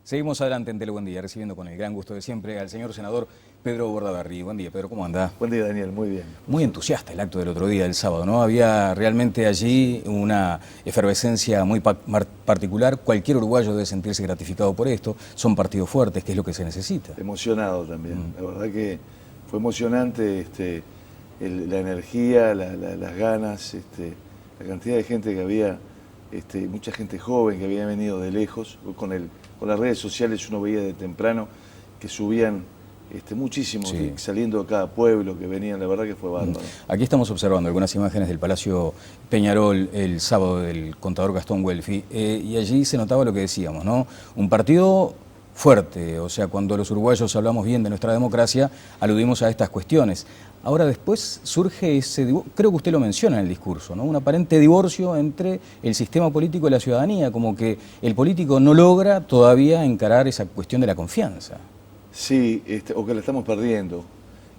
Seguimos adelante en Tele Buen Día, recibiendo con el gran gusto de siempre al señor senador Pedro Bordaberry. Buen día, Pedro, ¿cómo anda? Buen día, Daniel, muy bien. Muy entusiasta el acto del otro día, el sábado, ¿no? Había realmente allí una efervescencia muy particular. Cualquier uruguayo debe sentirse gratificado por esto. Son partidos fuertes, que es lo que se necesita. Emocionado también. La verdad que fue emocionante la energía, las ganas, la cantidad de gente que había, mucha gente joven que había venido de lejos. Con las redes sociales uno veía de temprano que subían muchísimo, sí, saliendo de cada pueblo que venían, la verdad que fue bárbaro. Aquí estamos observando algunas imágenes del Palacio Peñarol el sábado del contador Gastón Welfi, y allí se notaba lo que decíamos, ¿no? Un partido fuerte, o sea, cuando los uruguayos hablamos bien de nuestra democracia, aludimos a estas cuestiones. Ahora después surge ese, creo que usted lo menciona en el discurso, ¿no? Un aparente divorcio entre el sistema político y la ciudadanía, como que el político no logra todavía encarar esa cuestión de la confianza. Sí, o que la estamos perdiendo,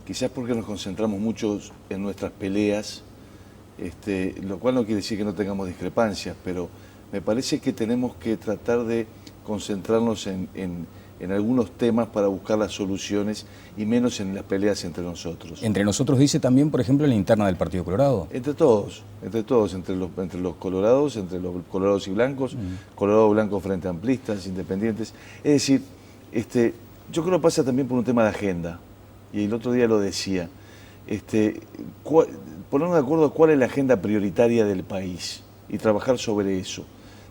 quizás porque nos concentramos mucho en nuestras peleas, lo cual no quiere decir que no tengamos discrepancias, pero me parece que tenemos que tratar de concentrarnos en algunos temas para buscar las soluciones y menos en las peleas entre nosotros. Entre nosotros dice también, por ejemplo, en la interna del Partido Colorado. Entre todos, entre los colorados, entre los colorados y blancos, colorados blancos frente a amplistas, independientes. Es decir, yo creo que pasa también por un tema de agenda, y el otro día lo decía, ponernos de acuerdo cuál es la agenda prioritaria del país y trabajar sobre eso.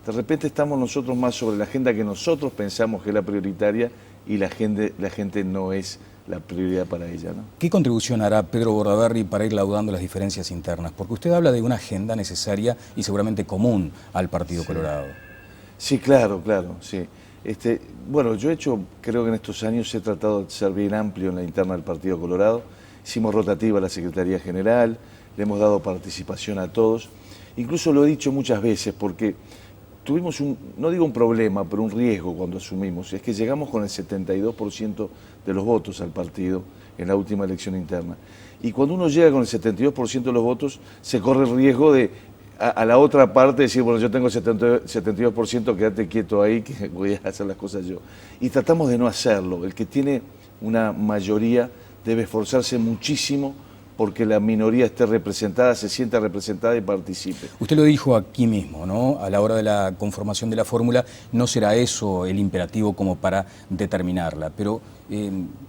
De repente estamos nosotros más sobre la agenda que nosotros pensamos que es la prioritaria y la gente no es la prioridad para ella, ¿no? ¿Qué contribución hará Pedro Bordaberry para ir laudando las diferencias internas? Porque usted habla de una agenda necesaria y seguramente común al Partido Colorado. Sí, claro, sí. Bueno, creo que en estos años he tratado de ser bien amplio en la interna del Partido Colorado. Hicimos rotativa la Secretaría General, le hemos dado participación a todos. Incluso lo he dicho muchas veces porque tuvimos no digo un problema, pero un riesgo cuando asumimos. Es que llegamos con el 72% de los votos al partido en la última elección interna. Y cuando uno llega con el 72% de los votos, se corre el riesgo de a la otra parte decir, bueno, yo tengo 72%, quédate quieto ahí, que voy a hacer las cosas yo. Y tratamos de no hacerlo. El que tiene una mayoría debe esforzarse muchísimo porque la minoría esté representada, se sienta representada y participe. Usted lo dijo aquí mismo, ¿no? A la hora de la conformación de la fórmula, no será eso el imperativo como para determinarla, pero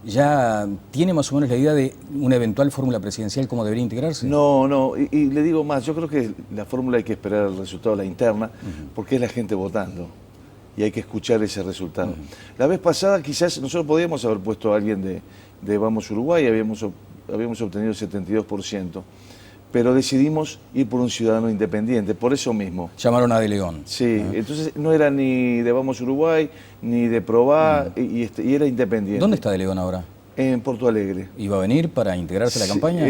¿ya tiene más o menos la idea de una eventual fórmula presidencial cómo debería integrarse? No, y le digo más, yo creo que la fórmula hay que esperar el resultado de la interna, porque es la gente votando, y hay que escuchar ese resultado. La vez pasada quizás nosotros podíamos haber puesto a alguien de Vamos Uruguay, habíamos obtenido el 72%, pero decidimos ir por un ciudadano independiente, por eso mismo. Llamaron a De León. Sí, entonces no era ni de Vamos Uruguay, ni de Probá, y era independiente. ¿Dónde está De León ahora? En Porto Alegre. ¿Iba a venir para integrarse a la campaña?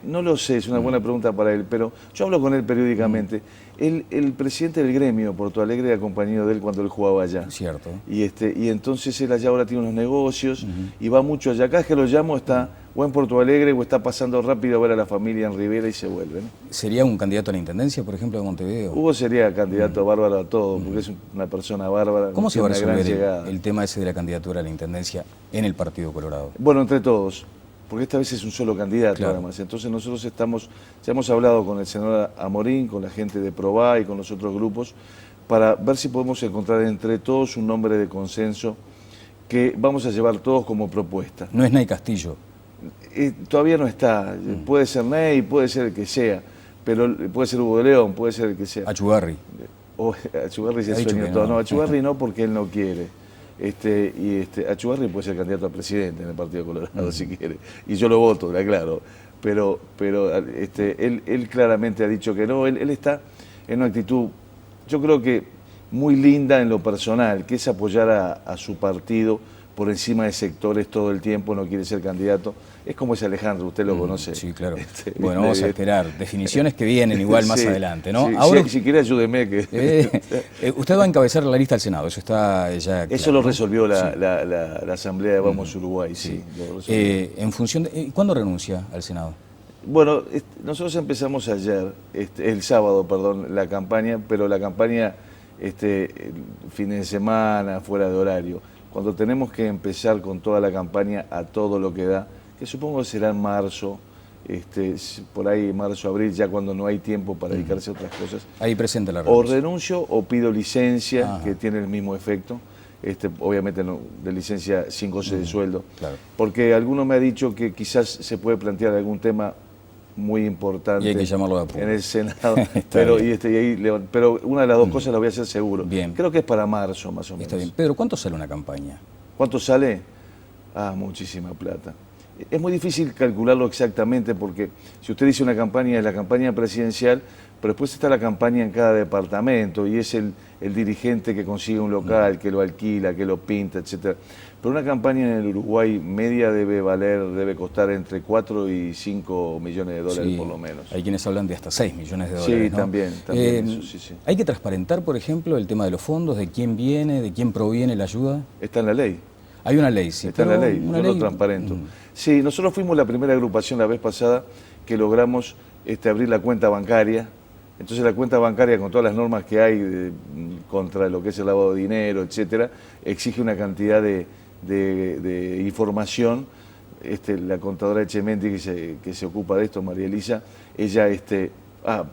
No lo sé, es una buena pregunta para él, pero yo hablo con él periódicamente. El presidente del gremio de Porto Alegre era compañero de él cuando él jugaba allá. Cierto. Y entonces él allá ahora tiene unos negocios y va mucho allá. Cada vez que lo llamo está o en Porto Alegre o está pasando rápido a ver a la familia en Rivera y se vuelve, ¿no? ¿Sería un candidato a la intendencia, por ejemplo, de Montevideo? Hugo sería candidato bárbaro a todo, porque es una persona bárbara. ¿Cómo se va a resolver el tema ese de la candidatura a la intendencia en el Partido Colorado? Bueno, entre todos, porque esta vez es un solo candidato, claro. Además. Entonces nosotros ya hemos hablado con el senador Amorín, con la gente de Probá y con los otros grupos, para ver si podemos encontrar entre todos un nombre de consenso que vamos a llevar todos como propuesta. No es Ney Castillo. Todavía no está, puede ser Ney, puede ser el que sea, pero puede ser Hugo de León, puede ser el que sea. Achugarri. Achugarri es el sueño todo. No, Achugarri no, porque él no quiere. Achugarri puede ser candidato a presidente en el Partido Colorado si quiere, y yo lo voto, claro, pero él claramente ha dicho que no. Él está en una actitud, yo creo que muy linda en lo personal, que es apoyar a su partido por encima de sectores todo el tiempo, no quiere ser candidato. Es como ese Alejandro, usted lo conoce. Sí, claro. Bueno, vamos a esperar. Definiciones que vienen igual más adelante, ¿no? Sí, ahora, si quiere ayúdeme. Usted va a encabezar la lista al Senado, eso está ya claro. Eso lo resolvió la Asamblea de Vamos Uruguay, sí. En función de, ¿cuándo renuncia al Senado? Bueno, nosotros empezamos ayer, el sábado, perdón, la campaña, pero la campaña fin de semana, fuera de horario. cuando tenemos que empezar con toda la campaña a todo lo que da, que supongo que será en marzo, por ahí marzo, abril, ya cuando no hay tiempo para dedicarse a otras cosas. Ahí presenta la O renuncia. renuncio o pido licencia, que tiene el mismo efecto. Obviamente no, de licencia sin goce de sueldo. Claro. Porque alguno me ha dicho que quizás se puede plantear algún tema muy importante Y hay que llamarlo de apuro. en el Senado. pero, pero una de las dos cosas la voy a hacer seguro. Bien. Creo que es para marzo, más o menos. Está bien. Pedro, ¿cuánto sale una campaña? ¿Cuánto sale? Muchísima plata. Es muy difícil calcularlo exactamente porque si usted dice una campaña es la campaña presidencial, pero después está la campaña en cada departamento y es el dirigente que consigue un local, que lo alquila, que lo pinta, etcétera. Pero una campaña en el Uruguay media debe costar entre 4 y 5 millones de dólares Sí, por lo menos. hay quienes hablan de hasta 6 millones de dólares. Sí, ¿no? también eso, sí. ¿Hay que transparentar, por ejemplo, el tema de los fondos, de quién viene, de quién proviene la ayuda? Está en la ley. Hay una ley, sí. Está en la ley, una yo ley... lo transparento. Sí, nosotros fuimos la primera agrupación la vez pasada que logramos abrir la cuenta bancaria. Entonces la cuenta bancaria, con todas las normas que hay contra lo que es el lavado de dinero, etcétera, exige una cantidad de información. La contadora Echemendi que se ocupa de esto, María Elisa, ella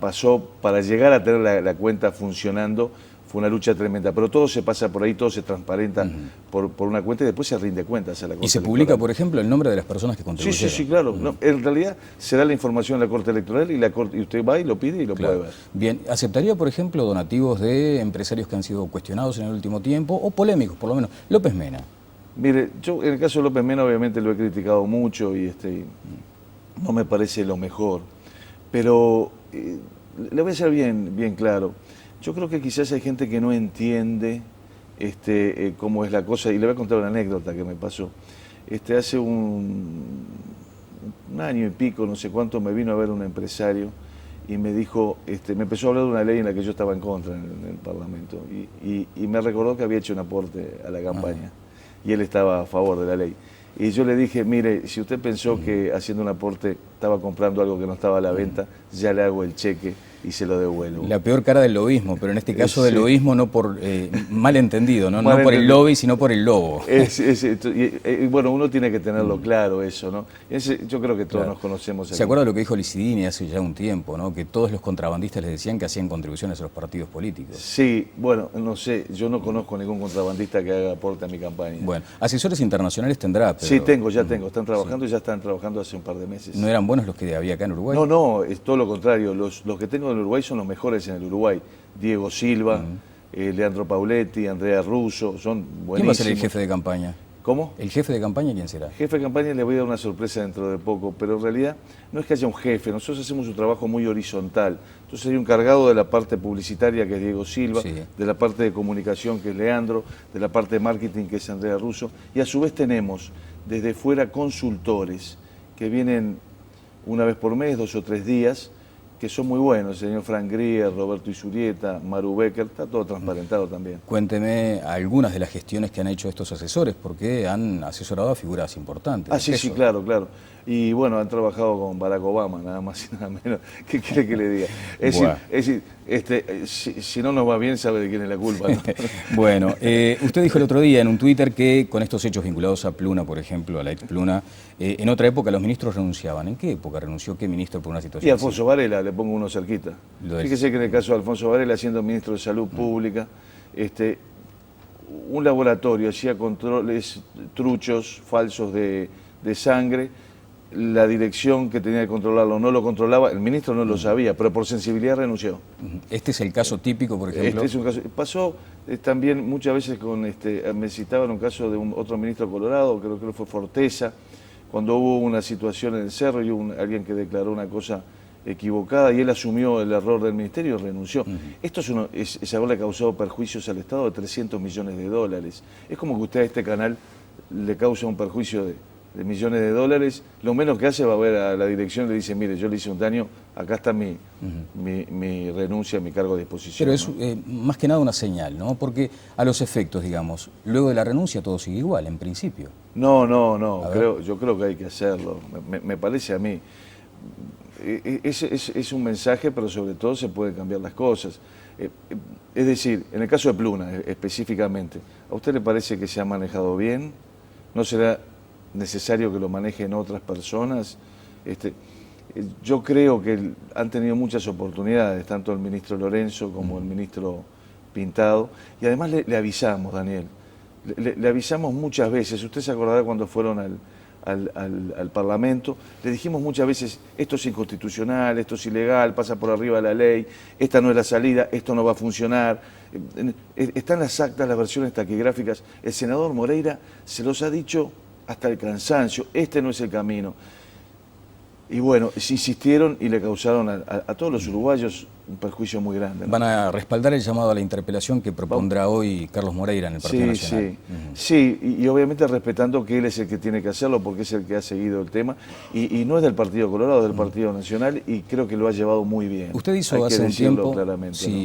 pasó para llegar a tener la cuenta funcionando. Fue una lucha tremenda, pero todo se pasa por ahí, todo se transparenta por una cuenta y después se rinde cuentas a la Corte ¿Y se Electoral. publica, por ejemplo, el nombre de las personas que contribuyeron? Sí, claro. No, en realidad se da la información a la Corte Electoral y usted va y lo pide y lo puede ver. Bien, ¿aceptaría, por ejemplo, donativos de empresarios que han sido cuestionados en el último tiempo, o polémicos, por lo menos? López Mena. Mire, yo en el caso de López Mena obviamente lo he criticado mucho y no me parece lo mejor, pero le voy a ser bien claro. Yo creo que quizás hay gente que no entiende cómo es la cosa, y le voy a contar una anécdota que me pasó. Hace un año y pico, no sé cuánto, me vino a ver un empresario y me dijo, me empezó a hablar de una ley en la que yo estaba en contra en el Parlamento, y me recordó que había hecho un aporte a la campaña, y él estaba a favor de la ley. Y yo le dije, mire, si usted pensó que haciendo un aporte estaba comprando algo que no estaba a la venta, ya le hago el cheque y se lo devuelvo. La peor cara del lobismo, pero en este caso del lobismo no por malentendido, ¿no? Mal No por el entendido. lobby, sino por el lobo. Bueno, uno tiene que tenerlo claro eso, ¿no? Yo creo que todos nos conocemos. ¿Se acuerda lo que dijo Licidini hace ya un tiempo, ¿no? Que todos los contrabandistas les decían que hacían contribuciones a los partidos políticos? Sí, bueno, no sé, yo no conozco ningún contrabandista que haga aporte a mi campaña. Bueno, asesores internacionales tendrá, pero... Sí, ya tengo, están trabajando y ya están trabajando hace un par de meses. ¿No eran buenos los que había acá en Uruguay? No, es todo lo contrario. Los que tengo en Uruguay son los mejores en el Uruguay. Diego Silva, Leandro Pauletti, Andrea Russo, son buenísimos. ¿Quién va a ser el jefe de campaña? ¿Cómo? ¿El jefe de campaña quién será? Jefe de campaña le voy a dar una sorpresa dentro de poco, pero en realidad no es que haya un jefe, nosotros hacemos un trabajo muy horizontal. Entonces hay un encargado de la parte publicitaria que es Diego Silva, Sí. de la parte de comunicación que es Leandro, de la parte de marketing que es Andrea Russo, y a su vez tenemos desde fuera consultores que vienen una vez por mes, 2 o 3 días, que son muy buenos, el señor Frank Grier, Roberto Isurieta, Maru Becker, está todo transparentado también. Cuénteme algunas de las gestiones que han hecho estos asesores, porque han asesorado a figuras importantes. Sí, claro. Y bueno, han trabajado con Barack Obama, nada más y nada menos. ¿Qué quiere que le diga? Es decir, si no nos va bien, sabe de quién es la culpa, ¿no? Bueno, usted dijo el otro día en un Twitter que con estos hechos vinculados a Pluna, por ejemplo, a la ex Pluna, en otra época los ministros renunciaban. ¿En qué época renunció qué ministro por una situación Y Alfonso así? Varela, le pongo uno cerquita. Fíjese que en el caso de Alfonso Varela, siendo ministro de Salud Pública, un laboratorio hacía controles truchos, falsos de sangre, la dirección que tenía que controlarlo no lo controlaba, el ministro no lo sabía, pero por sensibilidad renunció. Este es el caso típico, por ejemplo. Este es un caso. Pasó también muchas veces me citaban un caso de otro ministro colorado, creo que fue Forteza, cuando hubo una situación en el Cerro y hubo alguien que declaró una cosa equivocada y él asumió el error del ministerio y renunció. Esto es haberle causado perjuicios al Estado de 300 millones de dólares. Es como que usted a este canal le causa un perjuicio de millones de dólares, lo menos que hace va a ver a la dirección y le dice, mire, yo le hice un daño, acá está mi renuncia, mi cargo a disposición. Pero es más que nada una señal, ¿no? Porque a los efectos, digamos, luego de la renuncia todo sigue igual, en principio. No, yo creo que hay que hacerlo, me parece a mí. Es un mensaje, pero sobre todo se pueden cambiar las cosas. Es decir, en el caso de Pluna específicamente, ¿a usted le parece que se ha manejado bien? ¿No será necesario que lo manejen otras personas? Yo creo que han tenido muchas oportunidades, tanto el ministro Lorenzo como el ministro Pintado, y además le avisamos, Daniel, le avisamos muchas veces. Usted se acordará cuando fueron al Parlamento, le dijimos muchas veces, esto es inconstitucional, esto es ilegal, pasa por arriba de la ley, esta no es la salida, esto no va a funcionar. Están las actas, las versiones taquigráficas. El senador Moreira se los ha dicho hasta el cansancio, este no es el camino. Y bueno, se insistieron y le causaron a todos los uruguayos un perjuicio muy grande, ¿no? Van a respaldar el llamado a la interpelación que propondrá hoy Carlos Moreira en el Partido Nacional. Sí, y obviamente respetando que él es el que tiene que hacerlo porque es el que ha seguido el tema y no es del Partido Colorado, es del Partido Nacional, y creo que lo ha llevado muy bien. Usted hizo hace un tiempo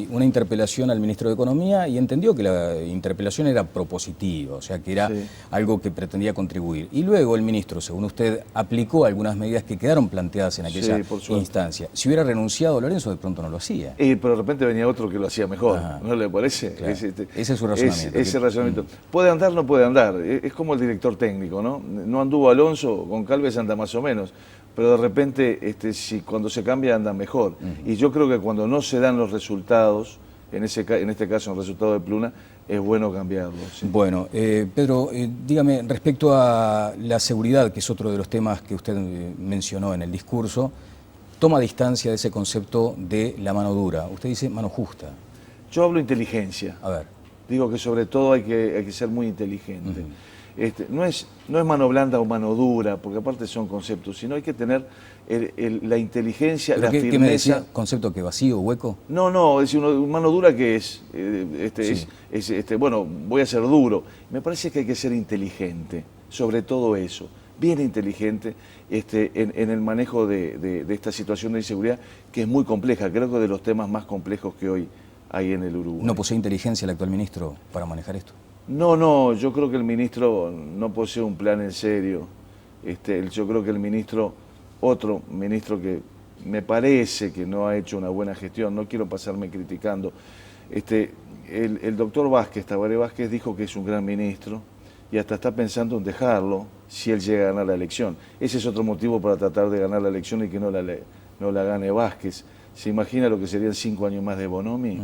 una interpelación al ministro de Economía y entendió que la interpelación era propositiva, o sea que era algo que pretendía contribuir. Y luego el ministro, según usted, aplicó algunas medidas que quedaron planteadas en aquella instancia. Si hubiera renunciado Lorenzo, de pronto no lo hacía. Pero de repente venía otro que lo hacía mejor, ¿no le parece? Claro. Ese es su razonamiento. Ese razonamiento. Puede andar, no puede andar. Es como el director técnico, ¿no? No anduvo Alonso, con Calves anda más o menos. Pero de repente, si cuando se cambia, anda mejor. Y yo creo que cuando no se dan los resultados, en este caso el resultado de Pluna, es bueno cambiarlo. ¿Sí? Bueno, Pedro, dígame, respecto a la seguridad, que es otro de los temas que usted mencionó en el discurso, toma distancia de ese concepto de la mano dura. Usted dice mano justa. Yo hablo inteligencia. A ver. Digo que sobre todo hay que ser muy inteligente. No es mano blanda o mano dura, porque aparte son conceptos, sino hay que tener la inteligencia, la firmeza. ¿Qué me decía? ¿Concepto que vacío, hueco? No, es mano dura que es, bueno, voy a ser duro. Me parece que hay que ser inteligente, sobre todo eso, bien inteligente en el manejo de esta situación de inseguridad, que es muy compleja, creo que de los temas más complejos que hoy hay en el Uruguay. ¿No posee inteligencia el actual ministro para manejar esto? No, yo creo que el ministro no posee un plan en serio. Yo creo que el ministro, otro ministro que me parece que no ha hecho una buena gestión, no quiero pasarme criticando, el doctor Vázquez, Tabaré Vázquez, dijo que es un gran ministro y hasta está pensando en dejarlo si él llega a ganar la elección. Ese es otro motivo para tratar de ganar la elección y que no la gane Vázquez. ¿Se imagina lo que serían 5 años más de Bonomi?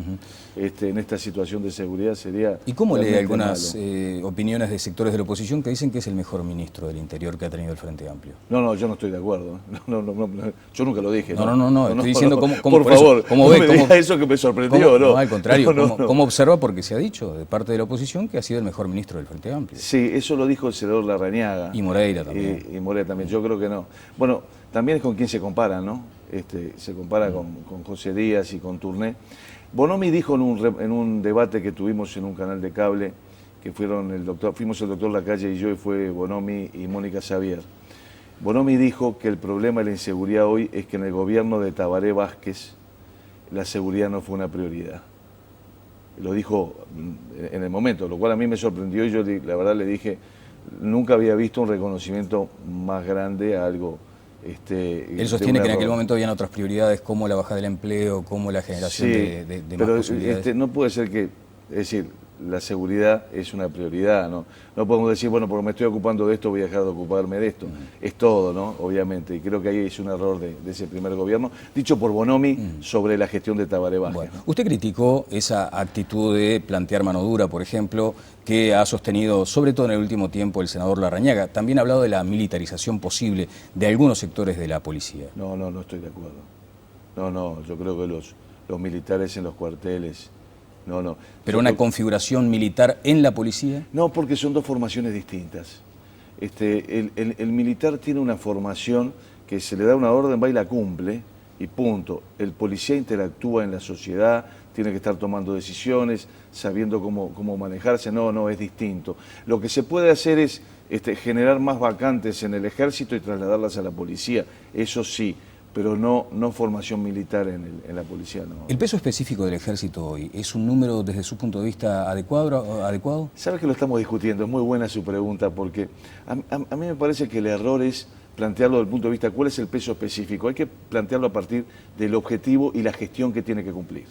En esta situación de seguridad sería... ¿Y cómo lee algunas opiniones de sectores de la oposición que dicen que es el mejor ministro del Interior que ha tenido el Frente Amplio? No, yo no estoy de acuerdo. No, yo nunca lo dije. No, estoy diciendo cómo por favor, cómo ve, me diga eso que me sorprendió, ¿no? No, al contrario, ¿cómo observa? Porque se ha dicho de parte de la oposición que ha sido el mejor ministro del Frente Amplio. Sí, eso lo dijo el senador Larrañaga. Y Moreira también. Y Moreira también, yo creo que no. Bueno, también es con quién se compara, ¿no? Se compara con José Díaz y con Tourné. Bonomi dijo en un debate que tuvimos en un canal de cable, que fuimos el doctor Lacalle y yo, y fue Bonomi y Mónica Xavier. Bonomi dijo que el problema de la inseguridad hoy es que en el gobierno de Tabaré Vázquez la seguridad no fue una prioridad. Lo dijo en el momento, lo cual a mí me sorprendió y yo la verdad le dije, nunca había visto un reconocimiento más grande a algo. Él sostiene que en aquel momento habían otras prioridades como la bajada del empleo, como la generación de más posibilidades. No puede ser que, es decir, la seguridad es una prioridad, ¿no? No podemos decir, bueno, porque me estoy ocupando de esto, voy a dejar de ocuparme de esto. Es todo, ¿no? Obviamente, y creo que ahí es un error de ese primer gobierno, dicho por Bonomi sobre la gestión de Tabaré Vázquez. Bueno, usted criticó esa actitud de plantear mano dura, por ejemplo, que ha sostenido, sobre todo en el último tiempo, el senador Larrañaga. También ha hablado de la militarización posible de algunos sectores de la policía. No estoy de acuerdo. No, yo creo que los militares en los cuarteles... No. ¿Pero una configuración militar en la policía? No, porque son dos formaciones distintas. El militar tiene una formación que se le da una orden, va y la cumple, y punto. El policía interactúa en la sociedad, tiene que estar tomando decisiones, sabiendo cómo manejarse. No, es distinto. Lo que se puede hacer es generar más vacantes en el ejército y trasladarlas a la policía, eso sí. Pero no formación militar en la policía, no. ¿El peso específico del ejército hoy es un número desde su punto de vista adecuado? Sabes que lo estamos discutiendo, es muy buena su pregunta, porque a mí me parece que el error es plantearlo desde el punto de vista cuál es el peso específico. Hay que plantearlo a partir del objetivo y la gestión que tiene que cumplir.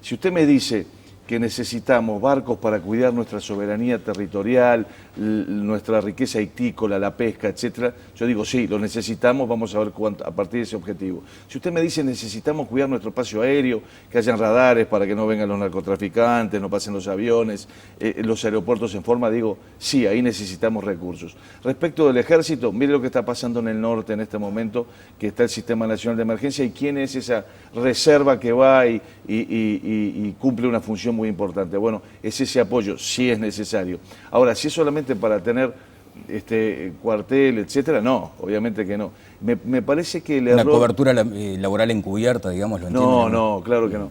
Si usted me dice que necesitamos barcos para cuidar nuestra soberanía territorial, nuestra riqueza hictícola, la pesca, etcétera, yo digo sí, lo necesitamos, vamos a ver cuánto, a partir de ese objetivo. Si usted me dice necesitamos cuidar nuestro espacio aéreo, que hayan radares para que no vengan los narcotraficantes, no pasen los aviones, los aeropuertos en forma, digo sí, ahí necesitamos recursos. Respecto del ejército, mire lo que está pasando en el norte en este momento, que está el Sistema Nacional de Emergencia y quién es esa reserva que va y cumple una función muy importante. Bueno, es ese apoyo, sí es necesario. Ahora, si es solamente para tener cuartel, etcétera, no, obviamente que no. Me parece que el error... Una cobertura laboral encubierta, digamos, lo entiendo. No, claro que no.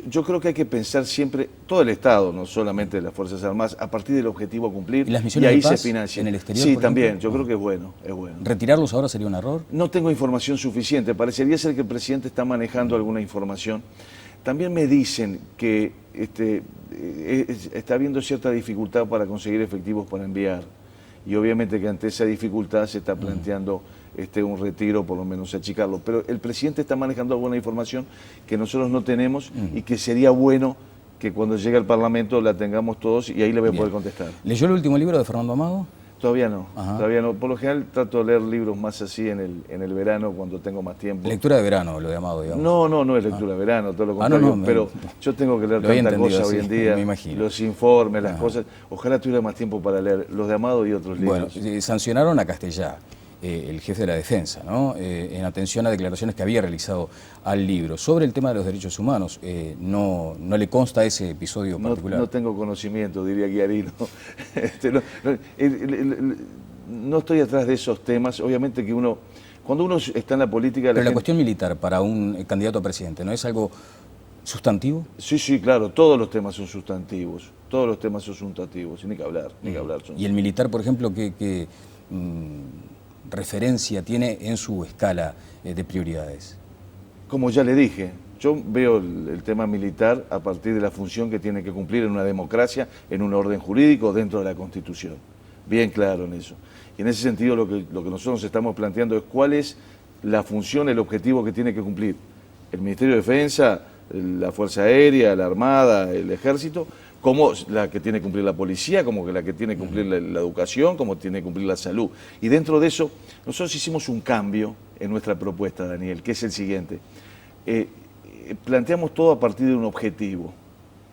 Yo creo que hay que pensar siempre, todo el Estado, no solamente las Fuerzas Armadas, a partir del objetivo a cumplir, ¿Y las misiones ahí de paz se financia. en el exterior? Sí, también, yo creo que es bueno, es bueno. ¿Retirarlos ahora sería un error? No tengo información suficiente, parecería ser que el presidente está manejando alguna información. También me dicen que está habiendo cierta dificultad para conseguir efectivos para enviar. Y obviamente que ante esa dificultad se está planteando un retiro, por lo menos achicarlo. Pero el presidente está manejando alguna información que nosotros no tenemos y que sería bueno que cuando llegue al Parlamento la tengamos todos y ahí le voy a poder contestar. ¿Leyó el último libro de Fernando Amado? Todavía no, todavía no. Por lo general trato de leer libros más así en el verano, cuando tengo más tiempo. Lectura de verano, lo de Amado, digamos. No es lectura de verano, todo lo contrario. Pero yo tengo que leer tanta cosa hoy en día, los informes, las cosas. Ojalá tuviera más tiempo para leer los de Amado y otros libros. Bueno, sancionaron a Castellá, el jefe de la defensa, ¿no? En atención a declaraciones que había realizado al libro. Sobre el tema de los derechos humanos, ¿no le consta ese episodio particular? No tengo conocimiento, diría Guiarino. No estoy atrás de esos temas. Obviamente que cuando uno está en la política... Pero la cuestión militar para un candidato a presidente, ¿no es algo sustantivo? Sí, claro, todos los temas son sustantivos. Todos los temas son sustantivos, y ni que hablar. ¿Y el militar, por ejemplo, qué referencia tiene en su escala de prioridades? Como ya le dije, yo veo el tema militar a partir de la función que tiene que cumplir en una democracia, en un orden jurídico, dentro de la Constitución. Bien claro en eso. Y en ese sentido lo que nosotros nos estamos planteando es cuál es la función, el objetivo que tiene que cumplir el Ministerio de Defensa, la Fuerza Aérea, la Armada, el Ejército, como la que tiene que cumplir la policía, como la que tiene que cumplir la educación, como tiene que cumplir la salud. Y dentro de eso, nosotros hicimos un cambio en nuestra propuesta, Daniel, que es el siguiente. Planteamos todo a partir de un objetivo.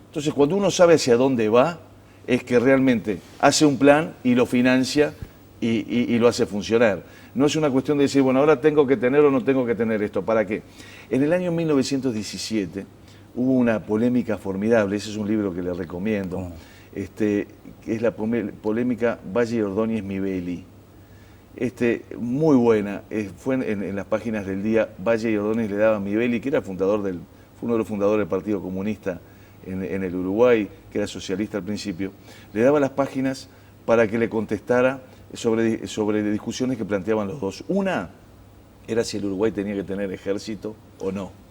Entonces, cuando uno sabe hacia dónde va, es que realmente hace un plan y lo financia y lo hace funcionar. No es una cuestión de decir, bueno, ahora tengo que tener o no tengo que tener esto. ¿Para qué? En el año 1917... hubo una polémica formidable, ese es un libro que le recomiendo, que es la polémica Valle y Ordóñez-Mibeli. Muy buena, fue en las páginas del día. Valle y Ordóñez le daba a Mibeli, que era fue uno de los fundadores del Partido Comunista en el Uruguay, que era socialista al principio, le daba las páginas para que le contestara sobre discusiones que planteaban los dos. Una era si el Uruguay tenía que tener ejército o no.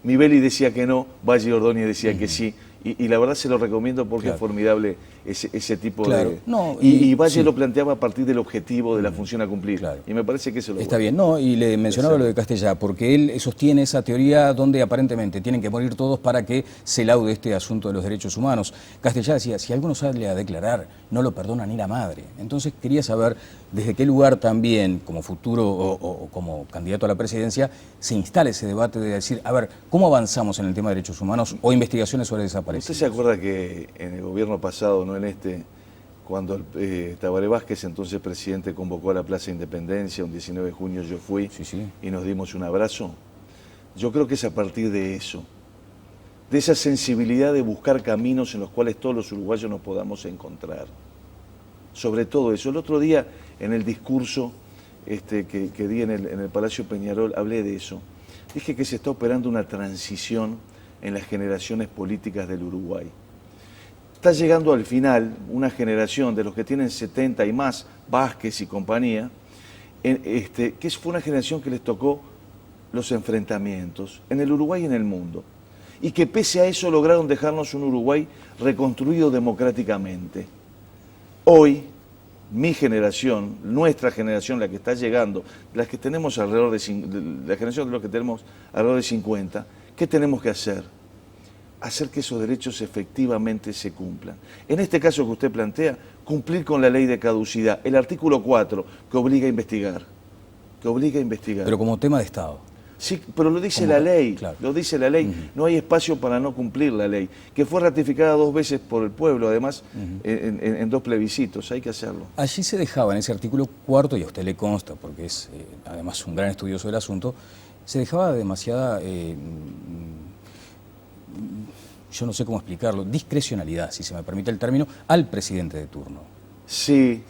Mibeli decía que no, Valle y Ordóñez decía que sí, y la verdad se lo recomiendo porque es formidable ese tipo de... Y Valle lo planteaba a partir del objetivo, de la función a cumplir, y me parece que eso lo... Está bien, y le mencionaba lo de Castellá, porque él sostiene esa teoría donde aparentemente tienen que morir todos para que se laude este asunto de los derechos humanos. Castellá decía, si alguno sale a declarar, no lo perdona ni la madre. Entonces quería saber desde qué lugar también, como futuro o como candidato a la presidencia, se instala ese debate de decir, a ver, ¿cómo avanzamos en el tema de derechos humanos o investigaciones sobre desapariciones? ¿Usted se acuerda que en el gobierno pasado, no en este, cuando Tabaré Vázquez, entonces presidente, convocó a la Plaza Independencia, un 19 de junio yo fui y nos dimos un abrazo? Yo creo que es a partir de eso, de esa sensibilidad de buscar caminos en los cuales todos los uruguayos nos podamos encontrar. Sobre todo eso. El otro día, en el discurso que di en el Palacio Peñarol, hablé de eso. Dije que se está operando una transición en las generaciones políticas del Uruguay. Está llegando al final una generación de los que tienen 70 y más, Vázquez y compañía, que fue una generación que les tocó los enfrentamientos en el Uruguay y en el mundo, y que pese a eso lograron dejarnos un Uruguay reconstruido democráticamente. Hoy, mi generación, nuestra generación, la que está llegando, las que tenemos alrededor de la generación de los que tenemos alrededor de 50, ¿qué tenemos que hacer? hacer que esos derechos efectivamente se cumplan. En este caso que usted plantea, cumplir con la ley de caducidad, el artículo 4, que obliga a investigar. Pero como tema de Estado. Sí, pero lo dice la ley, claro. lo dice la ley. No hay espacio para no cumplir la ley, que fue ratificada 2 veces por el pueblo, además, en 2 plebiscitos, hay que hacerlo. Allí se dejaba en ese artículo 4, y a usted le consta, porque es además un gran estudioso del asunto, se dejaba demasiada, yo no sé cómo explicarlo, discrecionalidad, si se me permite el término, al presidente de turno. Sí,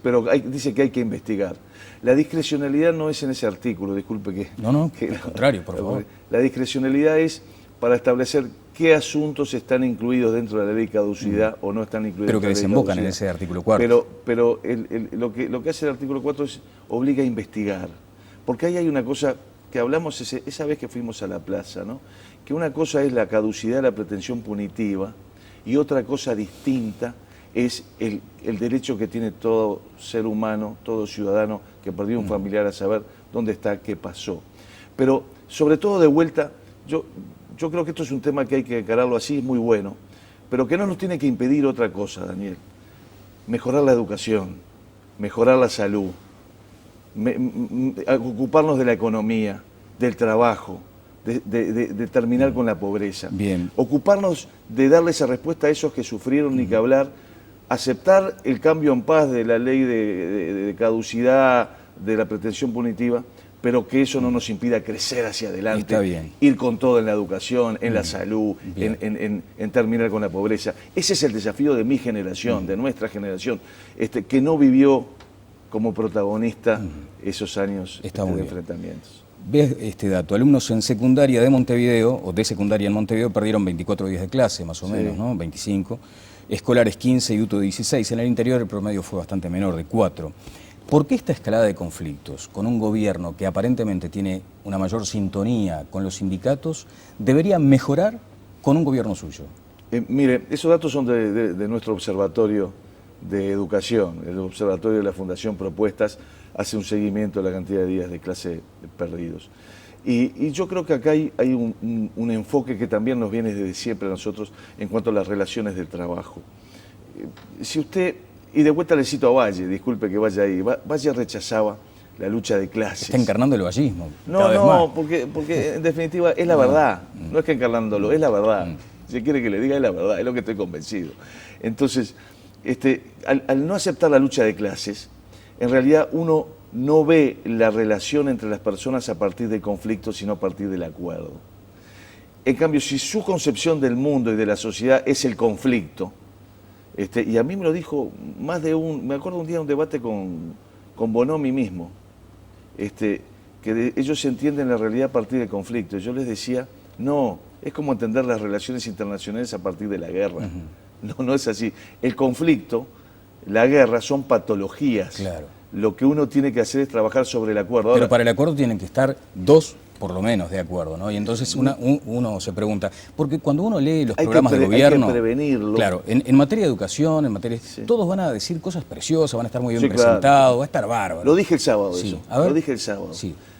pero dice que hay que investigar. La discrecionalidad no es en ese artículo, disculpe que... No, al contrario, por favor. La discrecionalidad es para establecer qué asuntos están incluidos dentro de la ley de caducidad o no están incluidos. Pero que desembocan en ese artículo 4. Pero lo que hace el artículo 4 es obliga a investigar. Porque ahí hay una cosa que hablamos esa vez que fuimos a la plaza, ¿no? Que una cosa es la caducidad de la pretensión punitiva y otra cosa distinta es el derecho que tiene todo ser humano, todo ciudadano que perdió un familiar a saber dónde está, qué pasó. Pero sobre todo de vuelta, yo creo que esto es un tema que hay que encararlo así, es muy bueno, pero que no nos tiene que impedir otra cosa, Daniel. Mejorar la educación, mejorar la salud, ocuparnos de la economía, del trabajo, de terminar con la pobreza. Bien. Ocuparnos de darle esa respuesta a esos que sufrieron ni que hablar, aceptar el cambio en paz de la ley de caducidad, de la pretensión punitiva, pero que eso no nos impida crecer hacia adelante, Está bien. Ir con todo en la educación, en la salud, en terminar con la pobreza. Ese es el desafío de mi generación, de nuestra generación, que no vivió como protagonista esos años de enfrentamientos. Ves este dato, alumnos en secundaria de Montevideo, o de secundaria en Montevideo, perdieron 24 días de clase, más o menos, ¿no? 25. Escolares 15 y UTO 16. En el interior el promedio fue bastante menor, de 4. ¿Por qué esta escalada de conflictos con un gobierno que aparentemente tiene una mayor sintonía con los sindicatos debería mejorar con un gobierno suyo? Mire, esos datos son de nuestro observatorio de educación, el observatorio de la Fundación Propuestas hace un seguimiento de la cantidad de días de clase perdidos. Y yo creo que acá hay un enfoque que también nos viene desde siempre a nosotros en cuanto a las relaciones del trabajo. Si usted, y de vuelta le cito a Valle, disculpe que vaya ahí, Valle rechazaba la lucha de clases. Está encarnando el vallismo. No, porque en definitiva es la verdad, no es que encarnándolo, es la verdad. Si quiere que le diga, es la verdad, es lo que estoy convencido. Entonces, al no aceptar la lucha de clases, en realidad uno no ve la relación entre las personas a partir del conflicto, sino a partir del acuerdo. En cambio, si su concepción del mundo y de la sociedad es el conflicto, y a mí me lo dijo me acuerdo un día de un debate con Bonomi mismo, que ellos entienden la realidad a partir del conflicto. Yo les decía, no, es como entender las relaciones internacionales a partir de la guerra. No es así. El conflicto, la guerra, son patologías. Claro. Lo que uno tiene que hacer es trabajar sobre el acuerdo. Ahora, pero para el acuerdo tienen que estar 2 por lo menos de acuerdo, ¿no? Y entonces uno se pregunta, porque cuando uno lee los programas de gobierno, hay que prevenirlo. Claro, en materia de educación, todos van a decir cosas preciosas, van a estar muy bien presentados, va a estar bárbaro. Lo dije el sábado eso. Lo dije el sábado.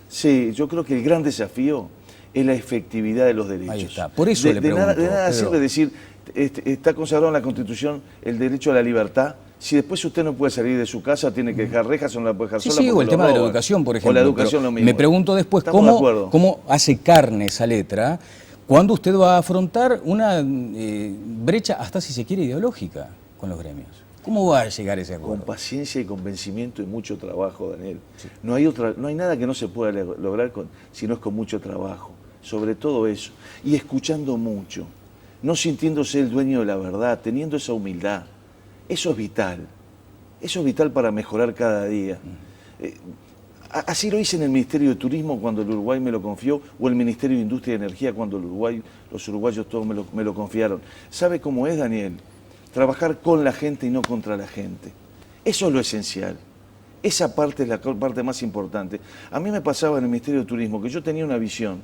Sí, yo creo que el gran desafío es la efectividad de los derechos. Ahí está. Por eso le pregunto. De nada sirve decir, está consagrado en la Constitución el derecho a la libertad. Si después usted no puede salir de su casa, tiene que dejar rejas o no la puede dejar sola. Sí, o el tema de la educación, por ejemplo. O la educación lo mismo. Me pregunto después cómo hace carne esa letra cuando usted va a afrontar una brecha, hasta si se quiere, ideológica con los gremios. ¿Cómo va a llegar a ese acuerdo? Con paciencia y convencimiento y mucho trabajo, Daniel. Sí. No hay nada que no se pueda lograr si no es con mucho trabajo. Sobre todo eso. Y escuchando mucho. No sintiéndose el dueño de la verdad, teniendo esa humildad. Eso es vital. Eso es vital para mejorar cada día. Así lo hice en el Ministerio de Turismo cuando el Uruguay me lo confió, o el Ministerio de Industria y Energía cuando los uruguayos todos me lo confiaron. ¿Sabe cómo es, Daniel? Trabajar con la gente y no contra la gente. Eso es lo esencial. Esa parte es la parte más importante. A mí me pasaba en el Ministerio de Turismo que yo tenía una visión,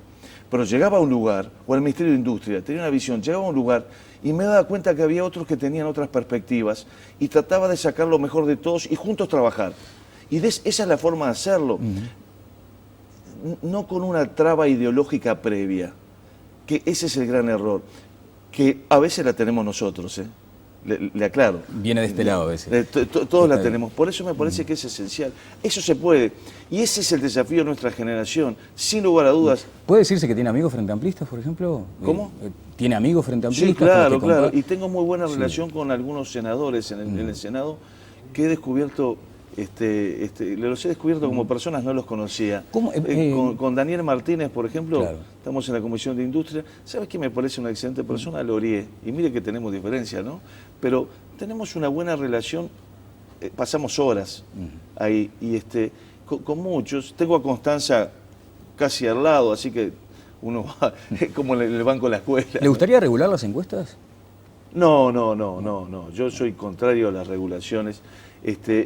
pero llegaba a un lugar, o al Ministerio de Industria, tenía una visión, llegaba a un lugar y me daba cuenta que había otros que tenían otras perspectivas y trataba de sacar lo mejor de todos y juntos trabajar. Y esa es la forma de hacerlo. No con una traba ideológica previa, que ese es el gran error. que a veces la tenemos nosotros, ¿eh? Le aclaro. Viene de este lado a veces. Todos la tenemos. Por eso me parece que es esencial. Eso se puede. Y ese es el desafío de nuestra generación, sin lugar a dudas. ¿Puede decirse que tiene amigos frente amplistas, por ejemplo? ¿Cómo? ¿Tiene amigos frente amplistas? Sí, claro, claro. Y tengo muy buena relación con algunos senadores en el Senado que he descubierto, los he descubierto como personas, no los conocía. ¿Cómo? Con Daniel Martínez, por ejemplo, Claro. estamos en la Comisión de Industria. ¿Sabes quién me parece una excelente persona? Lorié. Y mire que tenemos diferencias, ¿no? Pero tenemos una buena relación, pasamos horas ahí, y con muchos. Tengo a Constanza casi al lado, así que uno va como en el banco de la escuela. ¿Le gustaría regular las encuestas? No. Yo soy contrario a las regulaciones.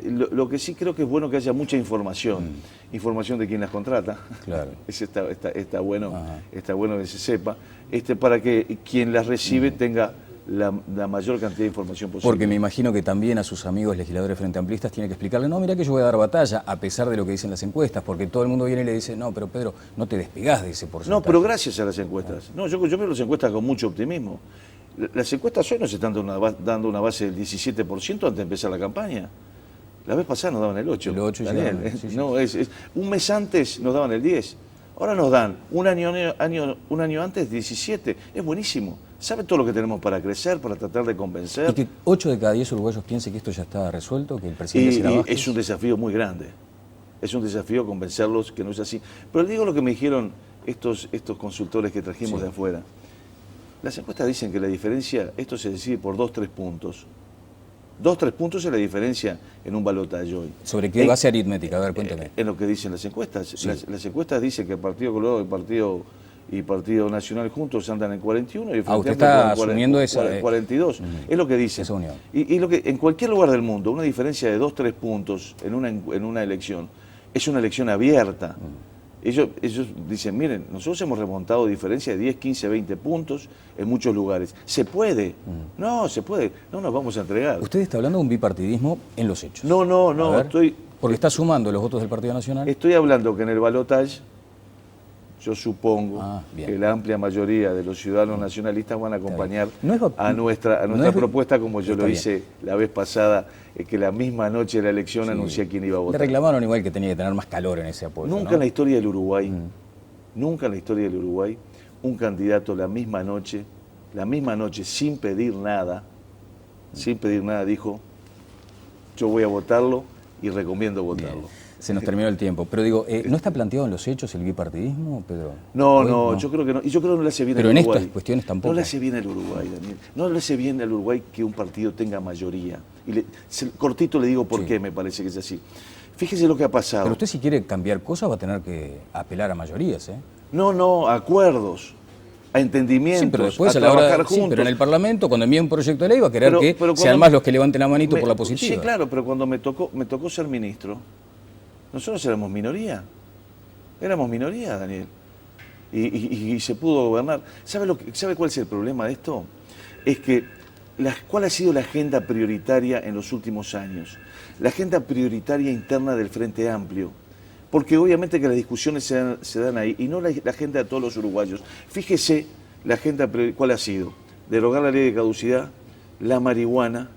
Lo que sí creo que es bueno que haya mucha información. Información de quien las contrata. Claro. Eso está bueno, está bueno que se sepa. Para que quien las recibe tenga la mayor cantidad de información posible. Porque me imagino que también a sus amigos legisladores frente amplistas tiene que explicarle, no, mira que yo voy a dar batalla, a pesar de lo que dicen las encuestas, porque todo el mundo viene y le dice, no, pero Pedro, no te despegás de ese porcentaje. No, pero gracias a las encuestas. No, yo veo las encuestas con mucho optimismo. Las encuestas hoy nos están dando una base del 17% antes de empezar la campaña. La vez pasada nos daban el 8%. El 8, Daniel, sí. No, un mes antes nos daban el 10%. Ahora nos dan un año antes 17%. Es buenísimo. ¿Sabe todo lo que tenemos para crecer, para tratar de convencer? ¿Y que 8 de cada 10 uruguayos piensen que esto ya está resuelto, que el presidente será Vázquez? Es un desafío muy grande. Es un desafío convencerlos que no es así. Pero le digo lo que me dijeron estos consultores que trajimos de afuera. Las encuestas dicen que la diferencia, esto se decide por 2-3 puntos. 2-3 puntos es la diferencia en un balotaje hoy. ¿Sobre qué base aritmética? A ver, cuénteme. En lo que dicen las encuestas. Sí. Las encuestas dicen que el Partido Colorado y Partido Nacional juntos andan en 41 y el Frente usted está Amplio asumiendo esa... 42. Es lo que dicen. Esa unión. Y lo que en cualquier lugar del mundo, una diferencia de 2-3 puntos en una elección, es una elección abierta. Ellos dicen, miren, nosotros hemos remontado diferencia de 10, 15, 20 puntos en muchos lugares. ¿Se puede? No, se puede. No nos vamos a entregar. Usted está hablando de un bipartidismo en los hechos. No, porque está sumando los votos del Partido Nacional. Estoy hablando que en el balotaje, yo supongo que la amplia mayoría de los ciudadanos nacionalistas van a acompañar a nuestra propuesta, como yo lo hice la vez pasada, que la misma noche de la elección anuncié quién iba a votar. Le reclamaron igual que tenía que tener más calor en ese apoyo. Nunca en la historia del Uruguay, un candidato la misma noche, sin pedir nada, dijo, yo voy a votarlo y recomiendo votarlo. Bien. Se nos terminó el tiempo. Pero digo, ¿no está planteado en los hechos el bipartidismo, Pedro? No, yo creo que no. Y yo creo que no le hace bien al Uruguay. Pero en estas cuestiones tampoco. No le hace bien al Uruguay, Daniel. No le hace bien al Uruguay que un partido tenga mayoría. Y cortito le digo por qué me parece que es así. Fíjese lo que ha pasado. Pero usted si quiere cambiar cosas va a tener que apelar a mayorías, ¿eh? No, a acuerdos, a entendimientos, sí, pero después, a trabajar juntos. Sí, pero en el Parlamento, cuando envía un proyecto de ley, va a querer que sean más los que levanten la manito por la positiva. Sí, claro, pero cuando me tocó ser ministro, nosotros éramos minoría. Éramos minoría, Daniel. Y se pudo gobernar. ¿Sabe cuál es el problema de esto? Es que, ¿cuál ha sido la agenda prioritaria en los últimos años? La agenda prioritaria interna del Frente Amplio. Porque obviamente que las discusiones se dan ahí, y no la agenda de todos los uruguayos. Fíjese la agenda cuál ha sido. Derogar la ley de caducidad, la marihuana,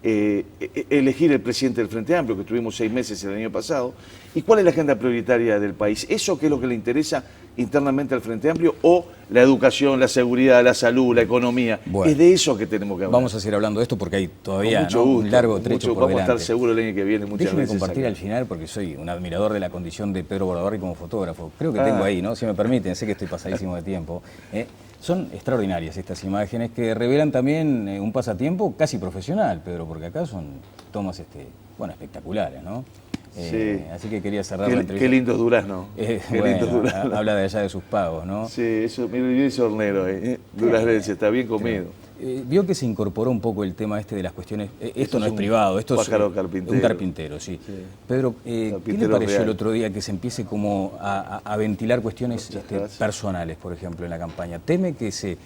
elegir el presidente del Frente Amplio, que tuvimos 6 meses el año pasado. ¿Y cuál es la agenda prioritaria del país? ¿Eso qué es lo que le interesa internamente al Frente Amplio? ¿O la educación, la seguridad, la salud, la economía? Bueno, es de eso que tenemos que hablar. Vamos a seguir hablando de esto porque hay todavía un largo trecho por delante. Vamos a estar seguros el año que viene muchas Déjeme veces. Compartir acá al final, porque soy un admirador de la condición de Pedro Bordaberry como fotógrafo. Creo que tengo ahí, ¿no? Si me permiten, sé que estoy pasadísimo de tiempo. Son extraordinarias estas imágenes que revelan también un pasatiempo casi profesional, Pedro, porque acá son tomas espectaculares, ¿no? Sí. Así que quería cerrar la entrevista. Qué lindo Durazno. Lindo Durazno. Habla de allá de sus pagos, ¿no? Sí, eso, mire, yo soy hornero, Duraznerense, está bien comido. Vio que se incorporó un poco el tema de las cuestiones, esto no es privado, esto es carpintero. Un carpintero, sí. Pedro, ¿qué le pareció el otro día que se empiece como a ventilar cuestiones personales, por ejemplo, en la campaña? ¿Teme que se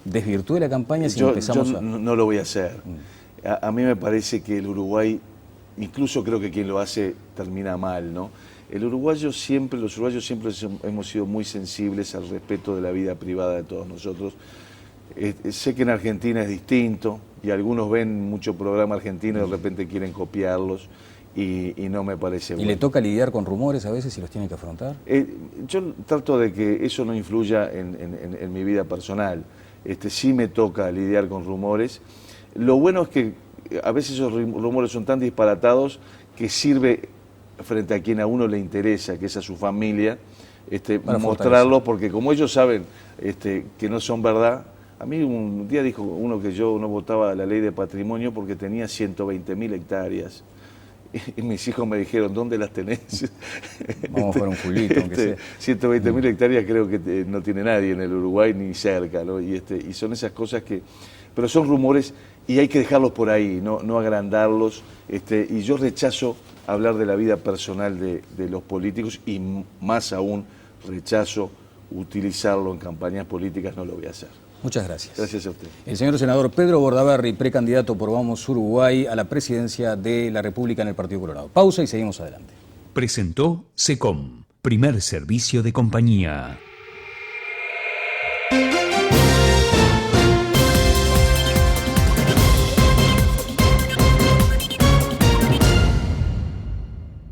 desvirtúe la campaña si empezamos a...? No lo voy a hacer. A mí me parece que el Uruguay, incluso creo que quien lo hace termina mal, ¿no? Los uruguayos siempre hemos sido muy sensibles al respeto de la vida privada de todos nosotros. Sé que en Argentina es distinto y algunos ven mucho programa argentino y de repente quieren copiarlos y no me parece bueno. ¿Y le toca lidiar con rumores a veces y los tiene que afrontar? Yo trato de que eso no influya en mi vida personal. Sí me toca lidiar con rumores. Lo bueno es que a veces esos rumores son tan disparatados que sirve frente a quien a uno le interesa, que es a su familia, mostrarlo, porque como ellos saben que no son verdad. A mí un día dijo uno que yo no votaba la ley de patrimonio porque tenía 120.000 hectáreas. Y mis hijos me dijeron, ¿dónde las tenés? Vamos a jugar un fulito, aunque sea. 120.000 hectáreas creo que no tiene nadie en el Uruguay ni cerca, ¿no? Y son esas cosas que... Pero son rumores y hay que dejarlos por ahí, no agrandarlos. Y yo rechazo hablar de la vida personal de los políticos y más aún rechazo utilizarlo en campañas políticas, no lo voy a hacer. Muchas gracias. Gracias a usted. El señor senador Pedro Bordaberry, precandidato por Vamos Uruguay a la presidencia de la República en el Partido Colorado. Pausa y seguimos adelante. Presentó SECOM, primer servicio de compañía.